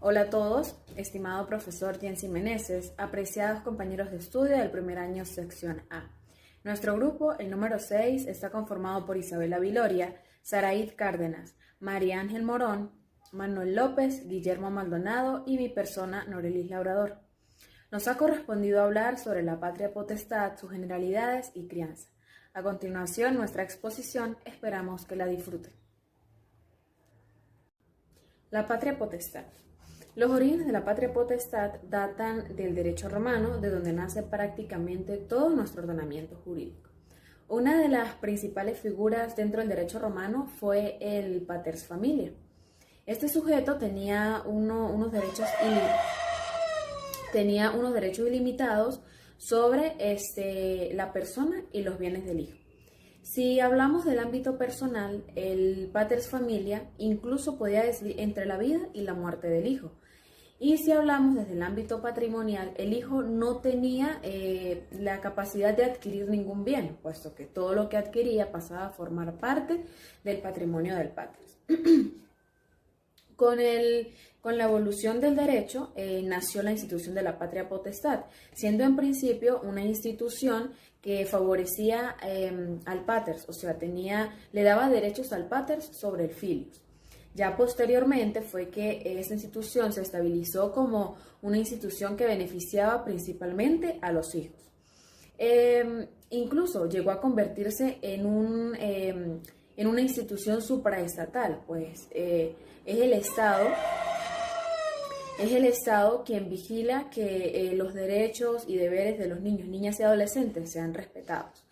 Hola a todos, estimado profesor Jensi Meneses, apreciados compañeros de estudio del primer año sección A. Nuestro grupo, el número 6, está conformado por Isabela Viloria, Saraid Cárdenas, María Ángel Morón, Manuel López, Guillermo Maldonado y mi persona, Norelis Labrador. Nos ha correspondido hablar sobre la patria potestad, sus generalidades y crianza. A continuación, nuestra exposición, esperamos que la disfruten. La patria potestad. Los orígenes de la patria potestad datan del derecho romano, de donde nace prácticamente todo nuestro ordenamiento jurídico. Una de las principales figuras dentro del derecho romano fue el paters familia. Este sujeto tenía unos derechos ilimitados sobre la persona y los bienes del hijo. Si hablamos del ámbito personal, el paters familia incluso podía decidir entre la vida y la muerte del hijo. Y si hablamos desde el ámbito patrimonial, el hijo no tenía la capacidad de adquirir ningún bien, puesto que todo lo que adquiría pasaba a formar parte del patrimonio del paters. Con la evolución del derecho nació la institución de la patria potestad, siendo en principio una institución que favorecía al paters, o sea, le daba derechos al paters sobre el filius. Ya posteriormente fue que esta institución se estabilizó como una institución que beneficiaba principalmente a los hijos. Incluso llegó a convertirse en una institución supraestatal, pues es el Estado quien vigila que los derechos y deberes de los niños, niñas y adolescentes sean respetados.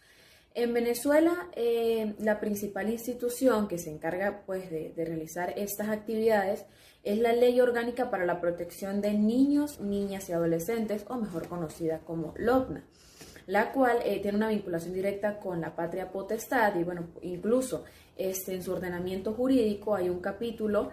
En Venezuela, la principal institución que se encarga pues, de realizar estas actividades es la Ley Orgánica para la Protección de Niños, Niñas y Adolescentes, o mejor conocida como LOPNA, la cual tiene una vinculación directa con la patria potestad y bueno, incluso en su ordenamiento jurídico hay un capítulo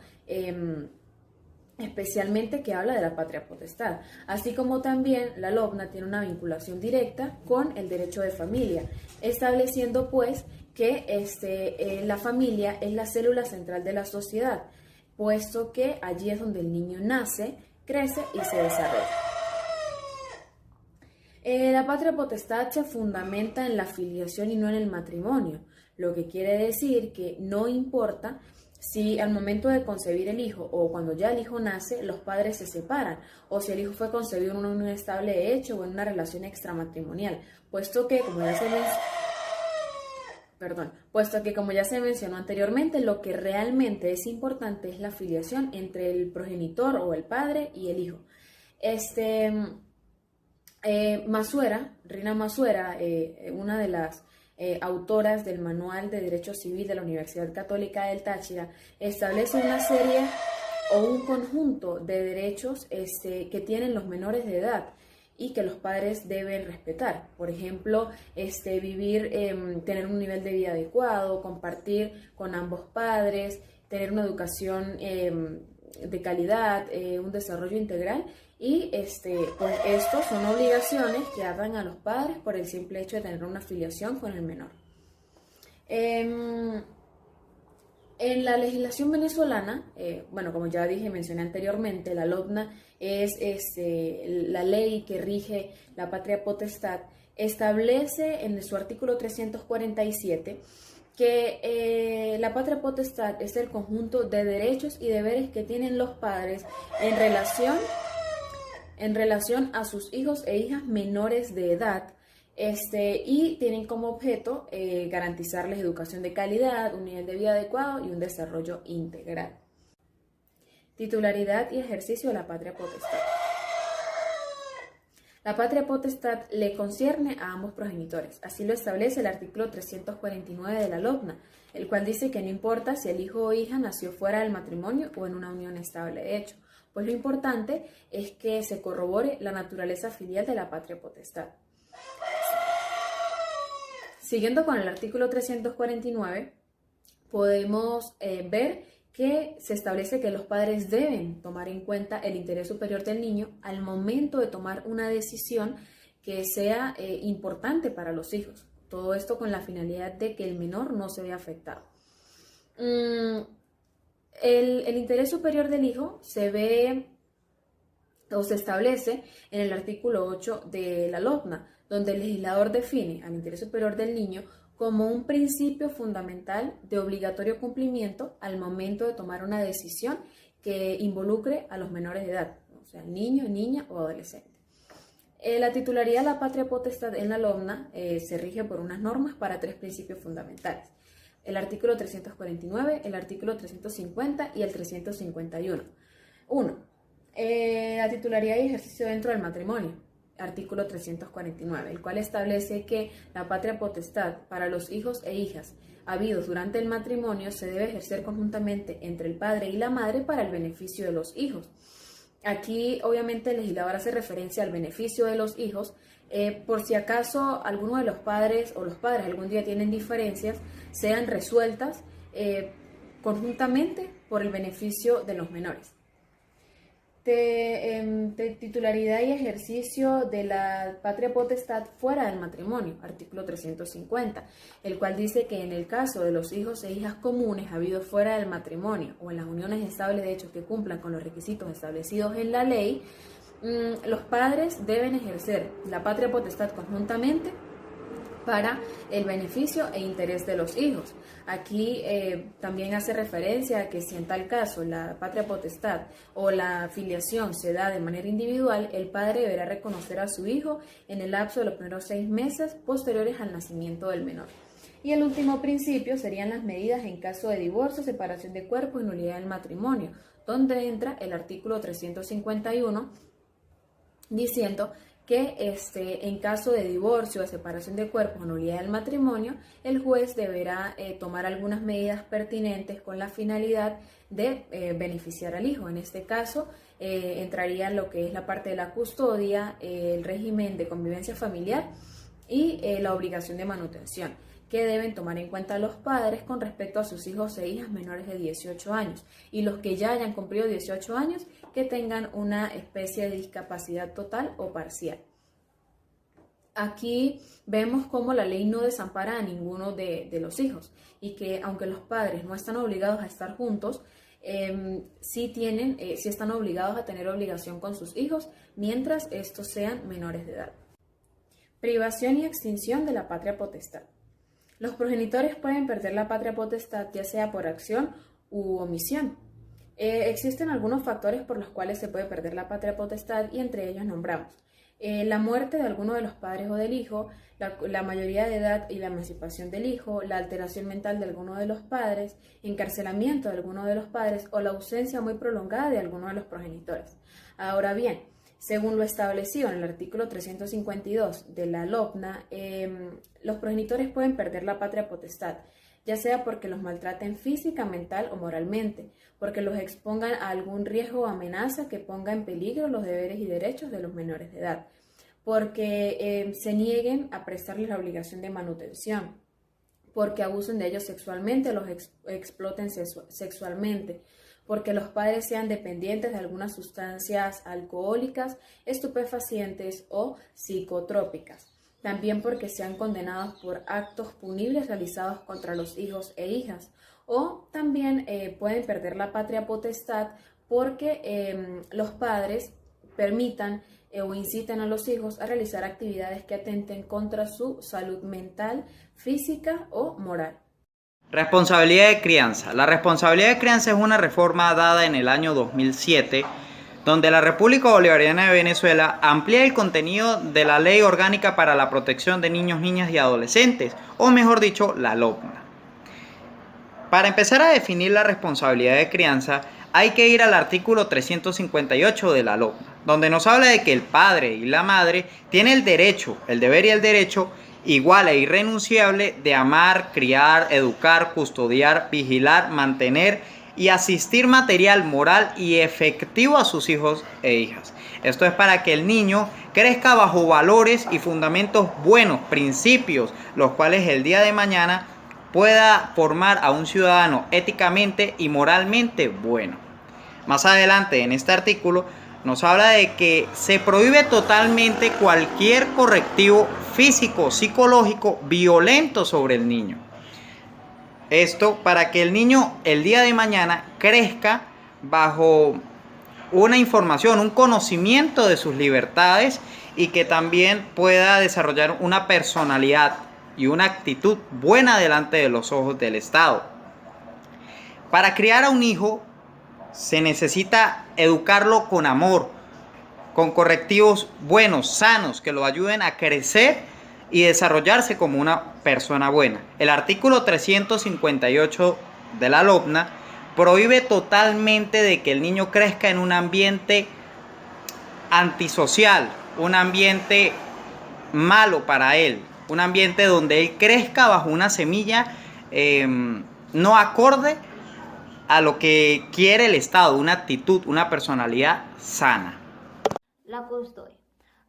especialmente que habla de la patria potestad, así como también la LOPNA tiene una vinculación directa con el derecho de familia, estableciendo pues que la familia es la célula central de la sociedad, puesto que allí es donde el niño nace, crece y se desarrolla. La patria potestad se fundamenta en la filiación y no en el matrimonio, lo que quiere decir que no importa si al momento de concebir el hijo o cuando ya el hijo nace, los padres se separan, o si el hijo fue concebido en una unión estable de hecho o en una relación extramatrimonial, puesto que, como ya se mencionó anteriormente, lo que realmente es importante es la filiación entre el progenitor o el padre y el hijo. Rina Masuera, una de las autoras del Manual de Derecho Civil de la Universidad Católica del Táchira, establece una serie o un conjunto de derechos que tienen los menores de edad y que los padres deben respetar. Por ejemplo, tener un nivel de vida adecuado, compartir con ambos padres, tener una educación de calidad, un desarrollo integral y pues estos son obligaciones que atan a los padres por el simple hecho de tener una filiación con el menor. En la legislación venezolana, como ya mencioné anteriormente, la LOPNA es la ley que rige la patria potestad, establece en su artículo 347 que la patria potestad es el conjunto de derechos y deberes que tienen los padres en relación a sus hijos e hijas menores de edad, y tienen como objeto garantizarles educación de calidad, un nivel de vida adecuado y un desarrollo integral. Titularidad y ejercicio de la patria potestad. La patria potestad le concierne a ambos progenitores, así lo establece el artículo 349 de la LOPNA, el cual dice que no importa si el hijo o hija nació fuera del matrimonio o en una unión estable de hecho, pues lo importante es que se corrobore la naturaleza filial de la patria potestad. Siguiendo con el artículo 349, podemos ver que se establece que los padres deben tomar en cuenta el interés superior del niño al momento de tomar una decisión que sea importante para los hijos. Todo esto con la finalidad de que el menor no se vea afectado. El interés superior del hijo se ve o se establece en el artículo 8 de la LOPNA, donde el legislador define al interés superior del niño como un principio fundamental de obligatorio cumplimiento al momento de tomar una decisión que involucre a los menores de edad, o sea, niño, niña o adolescente. La titularidad de la patria potestad en la LOPNA se rige por unas normas para 3 principios fundamentales: el artículo 349, el artículo 350 y el 351. 1. La titularidad y ejercicio dentro del matrimonio, artículo 349, el cual establece que la patria potestad para los hijos e hijas habidos durante el matrimonio se debe ejercer conjuntamente entre el padre y la madre para el beneficio de los hijos. Aquí, obviamente, el legislador hace referencia al beneficio de los hijos, por si acaso alguno de los padres o los padres algún día tienen diferencias, sean resueltas conjuntamente por el beneficio de los menores. De titularidad y ejercicio de la patria potestad fuera del matrimonio, artículo 350, el cual dice que en el caso de los hijos e hijas comunes habidos fuera del matrimonio o en las uniones estables de hechos que cumplan con los requisitos establecidos en la ley, los padres deben ejercer la patria potestad conjuntamente para el beneficio e interés de los hijos. Aquí también hace referencia a que si en tal caso la patria potestad o la filiación se da de manera individual, el padre deberá reconocer a su hijo en el lapso de los primeros 6 meses posteriores al nacimiento del menor. Y el último principio serían las medidas en caso de divorcio, separación de cuerpos y nulidad del matrimonio, donde entra el artículo 351 diciendo que en caso de divorcio, de separación de cuerpos o nulidad del matrimonio, el juez deberá tomar algunas medidas pertinentes con la finalidad de beneficiar al hijo. En este caso, entraría lo que es la parte de la custodia, el régimen de convivencia familiar y la obligación de manutención, que deben tomar en cuenta los padres con respecto a sus hijos e hijas menores de 18 años y los que ya hayan cumplido 18 años que tengan una especie de discapacidad total o parcial. Aquí vemos cómo la ley no desampara a ninguno de los hijos y que aunque los padres no están obligados a estar juntos, sí están obligados a tener obligación con sus hijos mientras estos sean menores de edad. Privación y extinción de la patria potestad. Los progenitores pueden perder la patria potestad ya sea por acción u omisión. Existen algunos factores por los cuales se puede perder la patria potestad y entre ellos nombramos la muerte de alguno de los padres o del hijo, la mayoría de edad y la emancipación del hijo, la alteración mental de alguno de los padres, encarcelamiento de alguno de los padres o la ausencia muy prolongada de alguno de los progenitores. Ahora bien, según lo establecido en el artículo 352 de la LOPNA, los progenitores pueden perder la patria potestad, ya sea porque los maltraten física, mental o moralmente, porque los expongan a algún riesgo o amenaza que ponga en peligro los deberes y derechos de los menores de edad, porque se nieguen a prestarles la obligación de manutención, porque abusen de ellos sexualmente, los exploten sexualmente, porque los padres sean dependientes de algunas sustancias alcohólicas, estupefacientes o psicotrópicas. También porque sean condenados por actos punibles realizados contra los hijos e hijas. O también pueden perder la patria potestad porque los padres permitan o inciten a los hijos a realizar actividades que atenten contra su salud mental, física o moral. Responsabilidad de crianza. La responsabilidad de crianza es una reforma dada en el año 2007, donde la República Bolivariana de Venezuela amplía el contenido de la Ley Orgánica para la Protección de Niños, Niñas y Adolescentes, o mejor dicho, la LOPNA. Para empezar a definir la responsabilidad de crianza, hay que ir al artículo 358 de la LOPNA, donde nos habla de que el padre y la madre tienen el derecho, el deber y el derecho igual e irrenunciable de amar, criar, educar, custodiar, vigilar, mantener y asistir material, moral y efectivo a sus hijos e hijas. Esto es para que el niño crezca bajo valores y fundamentos buenos, principios, los cuales el día de mañana pueda formar a un ciudadano éticamente y moralmente bueno. Más adelante en este artículo nos habla de que se prohíbe totalmente cualquier correctivo físico, psicológico, violento sobre el niño. Esto para que el niño el día de mañana crezca bajo una información, un conocimiento de sus libertades y que también pueda desarrollar una personalidad y una actitud buena delante de los ojos del Estado. Para criar a un hijo se necesita educarlo con amor, con correctivos buenos, sanos, que lo ayuden a crecer y desarrollarse como una persona buena. El artículo 358 de la LOPNA prohíbe totalmente de que el niño crezca en un ambiente antisocial, un ambiente malo para él, un ambiente donde él crezca bajo una semilla no acorde a lo que quiere el Estado, una actitud, una personalidad sana. La custodia.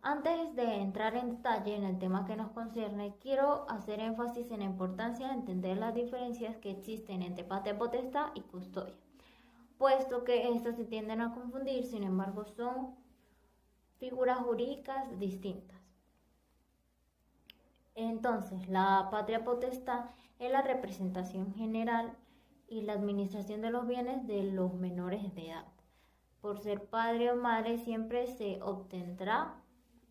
Antes de entrar en detalle en el tema que nos concierne, quiero hacer énfasis en la importancia de entender las diferencias que existen entre patria potestad y custodia, puesto que estas se tienden a confundir, sin embargo son figuras jurídicas distintas. Entonces, la patria potestad es la representación general y la administración de los bienes de los menores de edad. Por ser padre o madre siempre se obtendrá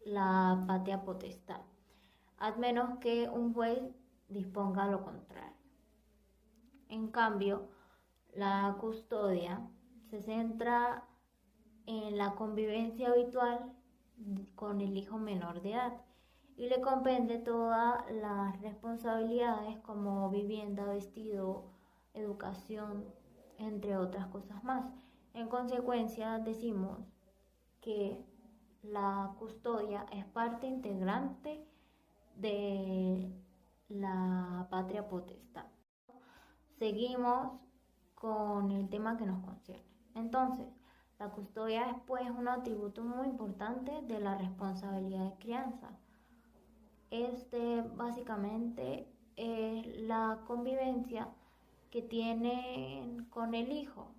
la patria potestad, a menos que un juez disponga lo contrario. En cambio, la custodia se centra en la convivencia habitual con el hijo menor de edad y le comprende todas las responsabilidades como vivienda, vestido, educación, entre otras cosas más. En consecuencia, decimos que la custodia es parte integrante de la patria potestad. Seguimos con el tema que nos concierne. Entonces, la custodia es pues un atributo muy importante de la responsabilidad de crianza. Básicamente es la convivencia que tienen con el hijo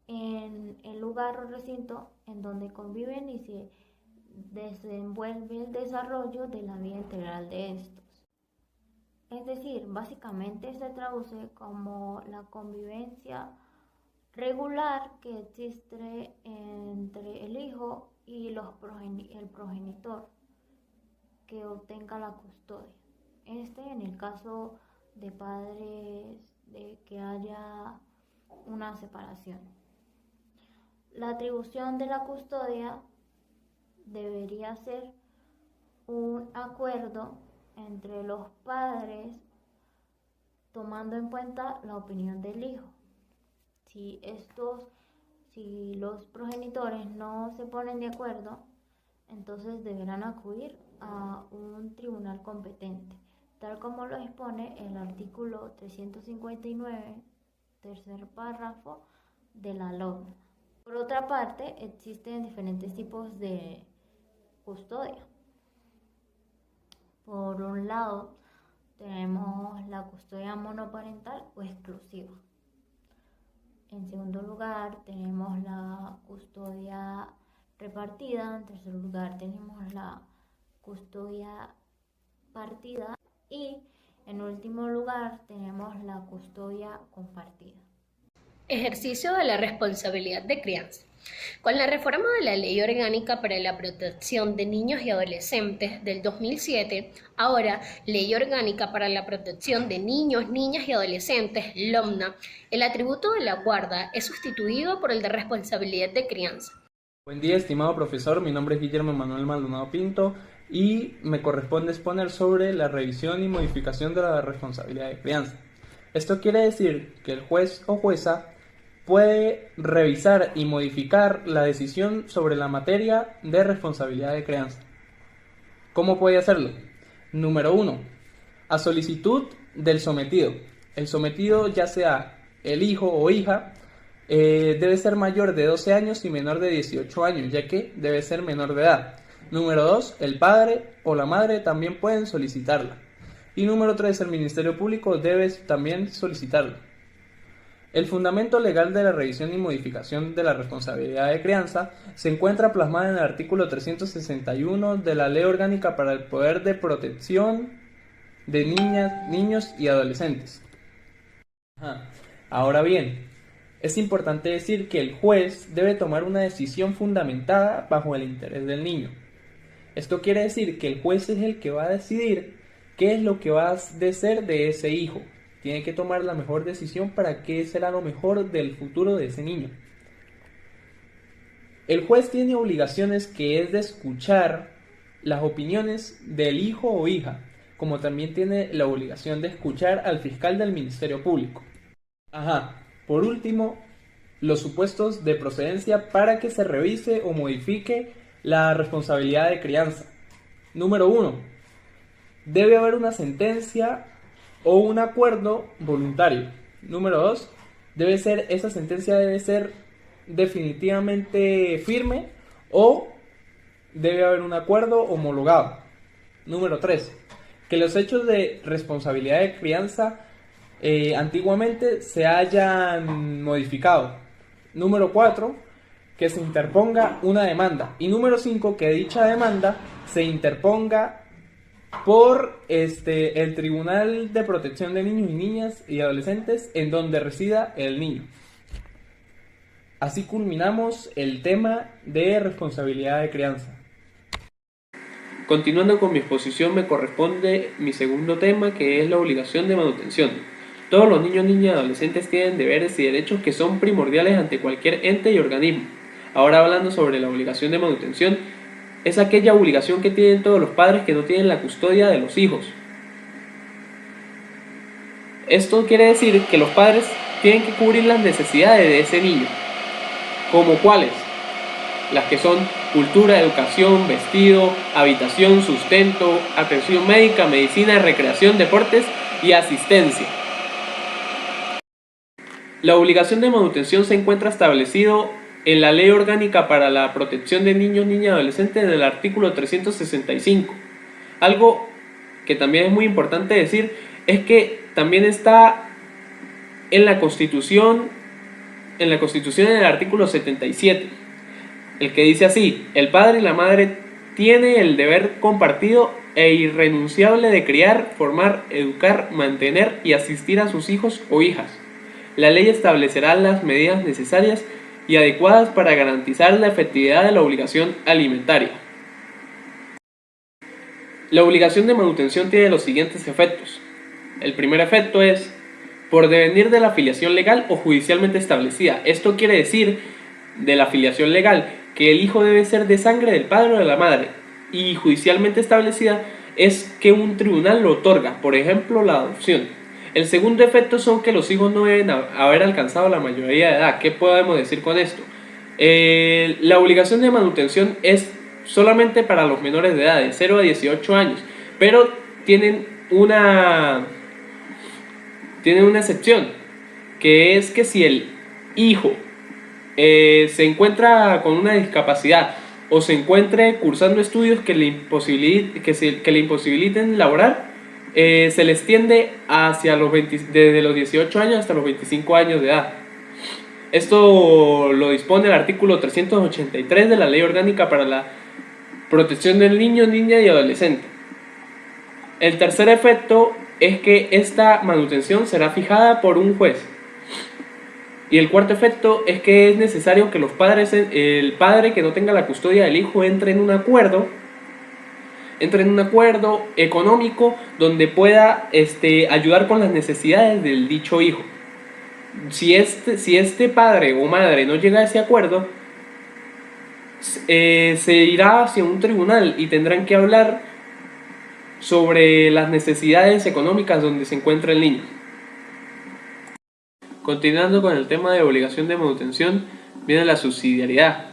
en el lugar o recinto en donde conviven y se desenvuelve el desarrollo de la vida integral de estos. Es decir, básicamente se traduce como la convivencia regular que existe entre el hijo y el progenitor que obtenga la custodia. En el caso de padres de que haya una separación. La atribución de la custodia debería ser un acuerdo entre los padres tomando en cuenta la opinión del hijo. Si los progenitores no se ponen de acuerdo, entonces deberán acudir a un tribunal competente, tal como lo dispone el artículo 359, tercer párrafo de la LOPNA. Por otra parte, existen diferentes tipos de custodia. Por un lado, tenemos la custodia monoparental o exclusiva. En segundo lugar, tenemos la custodia repartida. En tercer lugar, tenemos la custodia partida. Y en último lugar, tenemos la custodia compartida. Ejercicio de la responsabilidad de crianza. Con la reforma de la Ley Orgánica para la Protección de Niños y Adolescentes del 2007, ahora Ley Orgánica para la Protección de Niños, Niñas y Adolescentes, LOPNA, el atributo de la guarda es sustituido por el de responsabilidad de crianza. Buen día, estimado profesor. Mi nombre es Guillermo Manuel Maldonado Pinto y me corresponde exponer sobre la revisión y modificación de la responsabilidad de crianza. Esto quiere decir que el juez o jueza puede revisar y modificar la decisión sobre la materia de responsabilidad de crianza. ¿Cómo puede hacerlo? Número 1. A solicitud del sometido. El sometido, ya sea el hijo o hija, debe ser mayor de 12 años y menor de 18 años, ya que debe ser menor de edad. Número 2. El padre o la madre también pueden solicitarla. Y número 3. El Ministerio Público debe también solicitarla. El fundamento legal de la revisión y modificación de la responsabilidad de crianza se encuentra plasmado en el artículo 361 de la Ley Orgánica para el Poder de Protección de Niñas, Niños y Adolescentes. Ahora bien, Es importante decir que el juez debe tomar una decisión fundamentada bajo el interés del niño. Esto quiere decir que el juez es el que va a decidir qué es lo que va a ser de ese hijo. Tiene que tomar la mejor decisión para qué será lo mejor del futuro de ese niño. El juez tiene obligaciones que es de escuchar las opiniones del hijo o hija, como también tiene la obligación de escuchar al fiscal del Ministerio Público. Por último, los supuestos de procedencia para que se revise o modifique la responsabilidad de crianza. Número 1. Debe haber una sentencia o un acuerdo voluntario. Número 2. Esa sentencia debe ser definitivamente firme o debe haber un acuerdo homologado. Número 3. Que los hechos de responsabilidad de crianza antiguamente se hayan modificado. Número 4, que se interponga una demanda. Y número 5, que dicha demanda se interponga por el Tribunal de Protección de Niños y Niñas y Adolescentes en donde resida el niño. Así culminamos el tema de responsabilidad de crianza. Continuando con mi exposición, me corresponde mi segundo tema, que es la obligación de manutención. Todos los niños, niñas y adolescentes tienen deberes y derechos que son primordiales ante cualquier ente y organismo. Ahora, hablando sobre la obligación de manutención, es aquella obligación que tienen todos los padres que no tienen la custodia de los hijos. Esto quiere decir que los padres tienen que cubrir las necesidades de ese niño. ¿Como cuáles? Las que son cultura, educación, vestido, habitación, sustento, atención médica, medicina, recreación, deportes y asistencia. La obligación de manutención se encuentra establecido en la Ley Orgánica para la Protección de Niños, Niñas y Adolescentes en el artículo 365. Algo que también es muy importante decir es que también está en la Constitución en el artículo 77, el que dice así: el padre y la madre tienen el deber compartido e irrenunciable de criar, formar, educar, mantener y asistir a sus hijos o hijas. La ley establecerá las medidas necesarias y adecuadas para garantizar la efectividad de la obligación alimentaria. La obligación de manutención tiene los siguientes efectos. El primer efecto es por devenir de la filiación legal o judicialmente establecida. Esto quiere decir, de la filiación legal, que el hijo debe ser de sangre del padre o de la madre, y judicialmente establecida es que un tribunal lo otorga, por ejemplo, la adopción. El segundo efecto son que los hijos no deben haber alcanzado la mayoría de edad. ¿Qué podemos decir con esto? La obligación de manutención es solamente para los menores de edad, de 0 a 18 años, pero tienen una excepción, que es que si el hijo se encuentra con una discapacidad o se encuentre cursando estudios que le imposibiliten laborar, se les tiende hacia desde los 18 años hasta los 25 años de edad. Esto lo dispone el artículo 383 de la Ley Orgánica para la Protección del Niño, Niña y Adolescente. El tercer efecto es que esta manutención será fijada por un juez. Y el cuarto efecto es que es necesario que el padre que no tenga la custodia del hijo entre en un acuerdo económico donde pueda ayudar con las necesidades del dicho hijo. Si este padre o madre no llega a ese acuerdo, se irá hacia un tribunal y tendrán que hablar sobre las necesidades económicas donde se encuentra el niño. Continuando con el tema de obligación de manutención, viene la subsidiariedad.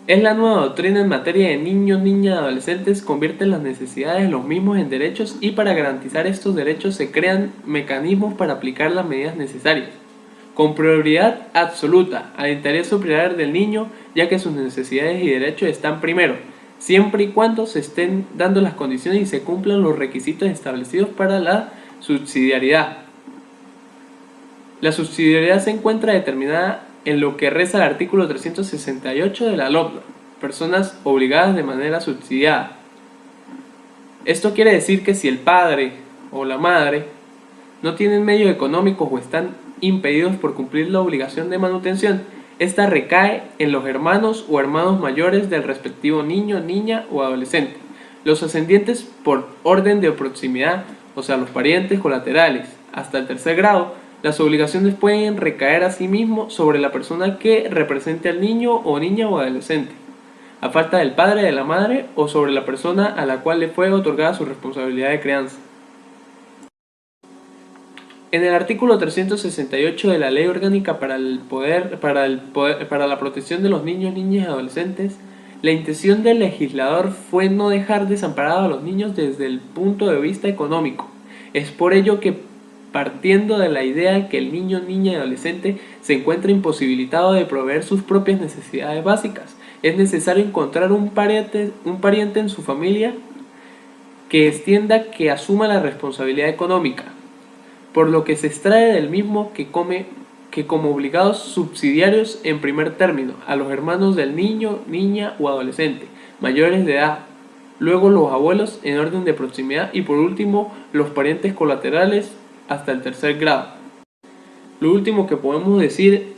Es la nueva doctrina en materia de niños, niñas y adolescentes, convierte las necesidades de los mismos en derechos, y para garantizar estos derechos se crean mecanismos para aplicar las medidas necesarias, con prioridad absoluta al interés superior del niño, ya que sus necesidades y derechos están primero, siempre y cuando se estén dando las condiciones y se cumplan los requisitos establecidos para la subsidiariedad. La subsidiariedad se encuentra determinada en lo que reza el artículo 368 de la LOPDA, personas obligadas de manera subsidiada. Esto quiere decir que si el padre o la madre no tienen medios económicos o están impedidos por cumplir la obligación de manutención, esta recae en los hermanos o hermanos mayores del respectivo niño, niña o adolescente. Los ascendientes por orden de proximidad, o sea, los parientes colaterales, hasta el tercer grado, las obligaciones pueden recaer asimismo sobre la persona que represente al niño o niña o adolescente, a falta del padre, de la madre o sobre la persona a la cual le fue otorgada su responsabilidad de crianza. En el artículo 368 de la Ley Orgánica para la Protección de los Niños, Niñas y Adolescentes, la intención del legislador fue no dejar desamparados a los niños desde el punto de vista económico. Es por ello que, partiendo de la idea que el niño, niña y adolescente se encuentra imposibilitado de proveer sus propias necesidades básicas, es necesario encontrar un pariente en su familia que asuma la responsabilidad económica, por lo que se extrae del mismo que como obligados subsidiarios en primer término a los hermanos del niño, niña o adolescente, mayores de edad, luego los abuelos en orden de proximidad y por último los parientes colaterales hasta el tercer grado. Lo último que podemos decir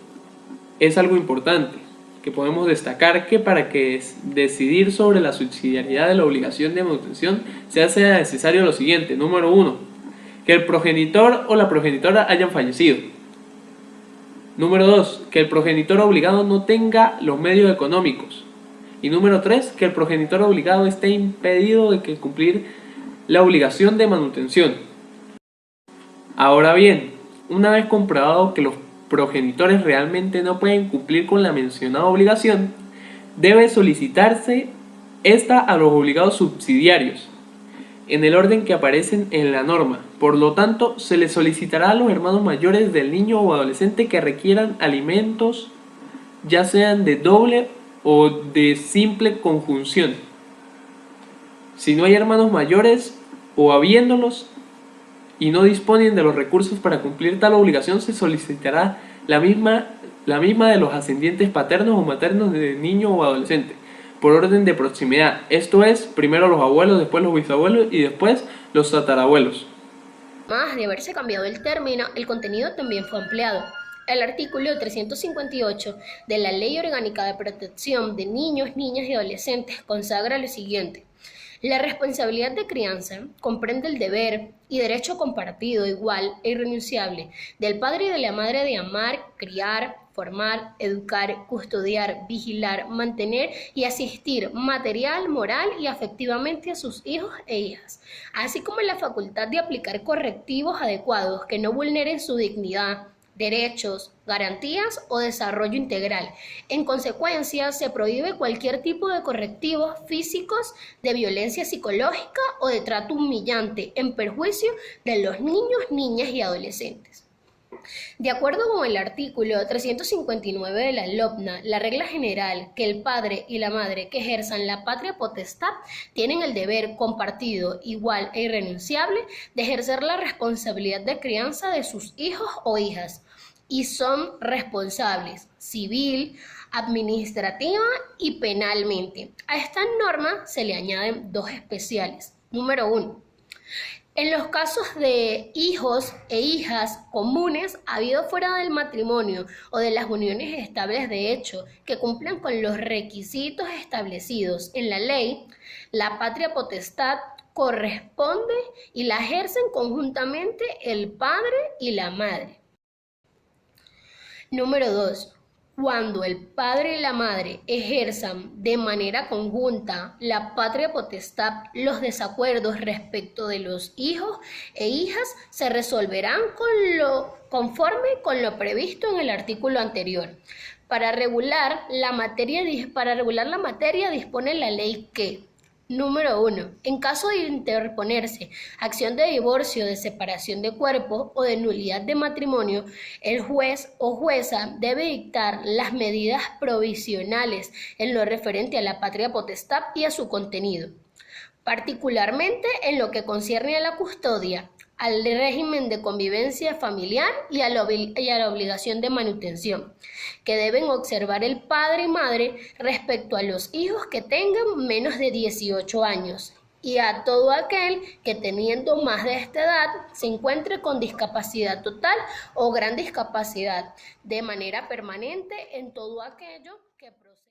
es algo importante, que podemos destacar que para que decidir sobre la subsidiariedad de la obligación de manutención se hace necesario lo siguiente. Número 1, que el progenitor o la progenitora hayan fallecido. Número 2, que el progenitor obligado no tenga los medios económicos. Y número 3, que el progenitor obligado esté impedido de cumplir la obligación de manutención. Ahora bien, una vez comprobado que los progenitores realmente no pueden cumplir con la mencionada obligación, debe solicitarse esta a los obligados subsidiarios, en el orden que aparecen en la norma. Por lo tanto, se les solicitará a los hermanos mayores del niño o adolescente que requieran alimentos, ya sean de doble o de simple conjunción. Si no hay hermanos mayores o habiéndolos y no disponen de los recursos para cumplir tal obligación, se solicitará la misma de los ascendientes paternos o maternos del niño o adolescente, por orden de proximidad, esto es, primero los abuelos, después los bisabuelos y después los tatarabuelos. Además de haberse cambiado el término, el contenido también fue ampliado. El artículo 358 de la Ley Orgánica de Protección de Niños, Niñas y Adolescentes consagra lo siguiente. La responsabilidad de crianza comprende el deber y derecho compartido, igual e irrenunciable del padre y de la madre de amar, criar, formar, educar, custodiar, vigilar, mantener y asistir material, moral y afectivamente a sus hijos e hijas, así como la facultad de aplicar correctivos adecuados que no vulneren su dignidad, derechos, garantías o desarrollo integral. En consecuencia, se prohíbe cualquier tipo de correctivos físicos, de violencia psicológica o de trato humillante en perjuicio de los niños, niñas y adolescentes. De acuerdo con el artículo 359 de la LOPNA, la regla general que el padre y la madre que ejerzan la patria potestad tienen el deber compartido, igual e irrenunciable de ejercer la responsabilidad de crianza de sus hijos o hijas y son responsables civil, administrativa y penalmente. A esta norma se le añaden dos especiales. Número 1. En los casos de hijos e hijas comunes habido fuera del matrimonio o de las uniones estables de hecho que cumplan con los requisitos establecidos en la ley, la patria potestad corresponde y la ejercen conjuntamente el padre y la madre. Número 2. Cuando el padre y la madre ejerzan de manera conjunta la patria potestad, los desacuerdos respecto de los hijos e hijas se resolverán conforme con lo previsto en el artículo anterior. Para regular la materia dispone la ley que: Número 1. En caso de interponerse acción de divorcio, de separación de cuerpos o de nulidad de matrimonio, el juez o jueza debe dictar las medidas provisionales en lo referente a la patria potestad y a su contenido, particularmente en lo que concierne a la custodia, al régimen de convivencia familiar y a la obligación de manutención, que deben observar el padre y madre respecto a los hijos que tengan menos de 18 años. y a todo aquel que teniendo más de esta edad se encuentre con discapacidad total o gran discapacidad de manera permanente en todo aquello que procede.